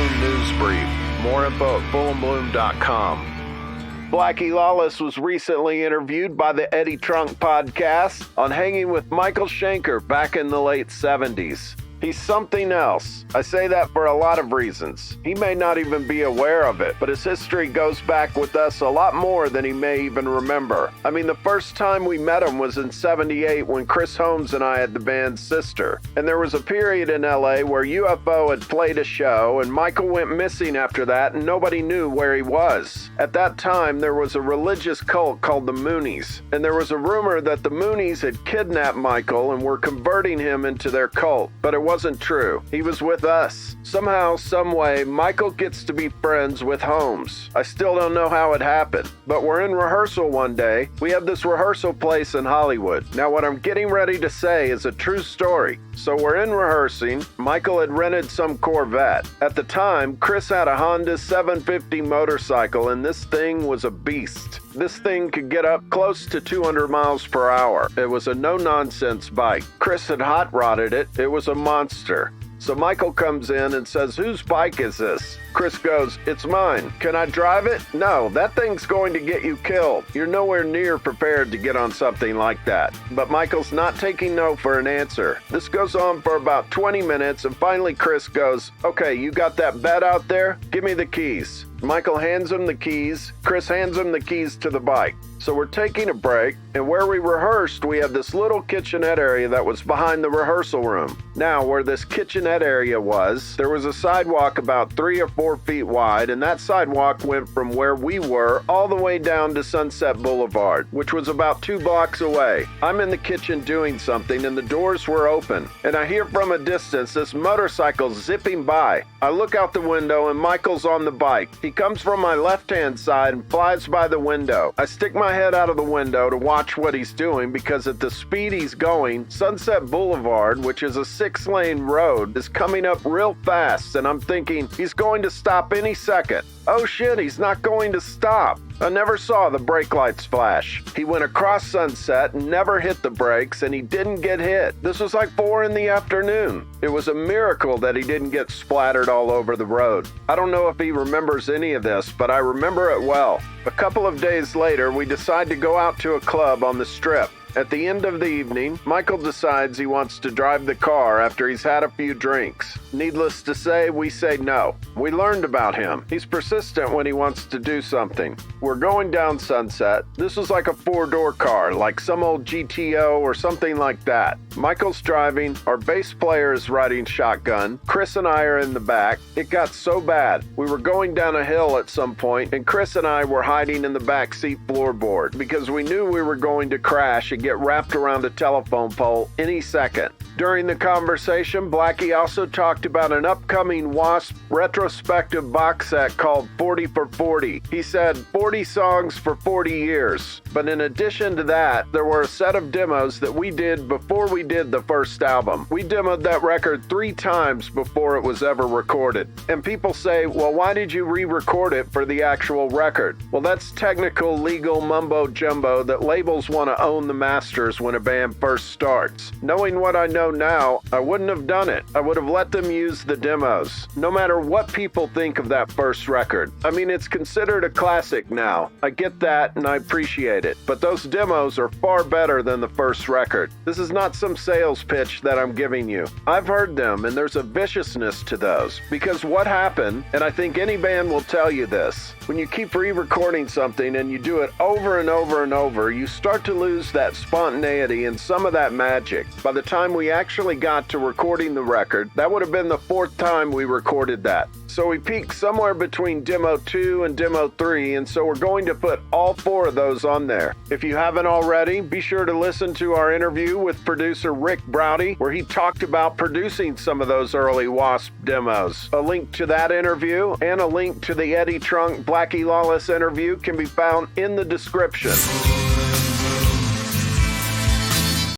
Bloom News Brief. More info at fullandbloom.com. Blackie Lawless was recently interviewed by the Eddie Trunk podcast on hanging with Michael Schenker back in the late 70s. He's something else. I say that for a lot of reasons. He may not even be aware of it, but his history goes back with us a lot more than he may even remember. I mean, the first time we met him was in '78 when Chris Holmes and I had the band Sister. And there was a period in LA where UFO had played a show and Michael went missing after that and nobody knew where he was. At that time, there was a religious cult called the Moonies. And there was a rumor that the Moonies had kidnapped Michael and were converting him into their cult. But it wasn't true. He was with us. Somehow, someway, Michael gets to be friends with Holmes. I still don't know how it happened, but we're in rehearsal one day. We have this rehearsal place in Hollywood. Now, what I'm getting ready to say is a true story. So we're in rehearsing. Michael had rented some Corvette. At the time, Chris had a Honda 750 motorcycle, and this thing was a beast. This thing could get up close to 200 miles per hour. It was a no-nonsense bike. Chris had hot-rodded it. It was a monster. So Michael comes in and says, "Whose bike is this?" Chris goes, "It's mine. Can I drive it?" "No, that thing's going to get you killed. You're nowhere near prepared to get on something like that." But Michael's not taking no for an answer. This goes on for about 20 minutes, and finally Chris goes, "Okay, you got that bed out there? Give me the keys." Michael hands him the keys. Chris hands him the keys to the bike. So we're taking a break, and where we rehearsed, we had this little kitchenette area that was behind the rehearsal room. Now, where this kitchenette area was, there was a sidewalk about 3 or 4 feet wide, and that sidewalk went from where we were all the way down to Sunset Boulevard, which was about 2 blocks away. I'm in the kitchen doing something, and the doors were open, and I hear from a distance this motorcycle zipping by. I look out the window, and Michael's on the bike. He comes from my left-hand side and flies by the window. I stick my head out of the window to watch what he's doing because at the speed he's going, Sunset Boulevard, which is a 6-lane road, is coming up real fast, and I'm thinking he's going to stop any second. Oh shit, he's not going to stop. I never saw the brake lights flash. He went across Sunset and never hit the brakes, and he didn't get hit. This was like 4 in the afternoon. It was a miracle that he didn't get splattered all over the road. I don't know if he remembers any of this, but I remember it well. A couple of days later, we decide to go out to a club on the Strip. At the end of the evening, Michael decides he wants to drive the car after he's had a few drinks. Needless to say, we say no. We learned about him. He's persistent when he wants to do something. We're going down Sunset. This was like a 4-door car, like some old GTO or something like that. Michael's driving. Our bass player is riding shotgun. Chris and I are in the back. It got so bad. We were going down a hill at some point, and Chris and I were hiding in the back seat floorboard because we knew we were going to crash and get wrapped around a telephone pole any second. During the conversation, Blackie also talked about an upcoming WASP retrospective box set called 40 for 40. He said 40 songs for 40 years. But in addition to that, there were a set of demos that we did before we did the first album. We demoed that record 3 times before it was ever recorded. And people say, well, why did you re-record it for the actual record? Well, that's technical legal mumbo jumbo that labels want to own the masters when a band first starts. Knowing what I know now, I wouldn't have done it. I would have let them use the demos, no matter what people think of that first record. I mean, it's considered a classic now. I get that and I appreciate it, but those demos are far better than the first record. This is not some sales pitch that I'm giving you. I've heard them, and there's a viciousness to those, because what happened, and I think any band will tell you this, when you keep re-recording something and you do it over and over and over, you start to lose that spontaneity and some of that magic. By the time we actually got to recording the record, that would have been the 4th time we recorded that. So we peaked somewhere between Demo 2 and Demo 3, and so we're going to put all 4 of those on there. If you haven't already, be sure to listen to our interview with producer Ric Browde, where he talked about producing some of those early WASP demos. A link to that interview and a link to the Eddie Trunk Blackie Lawless interview can be found in the description.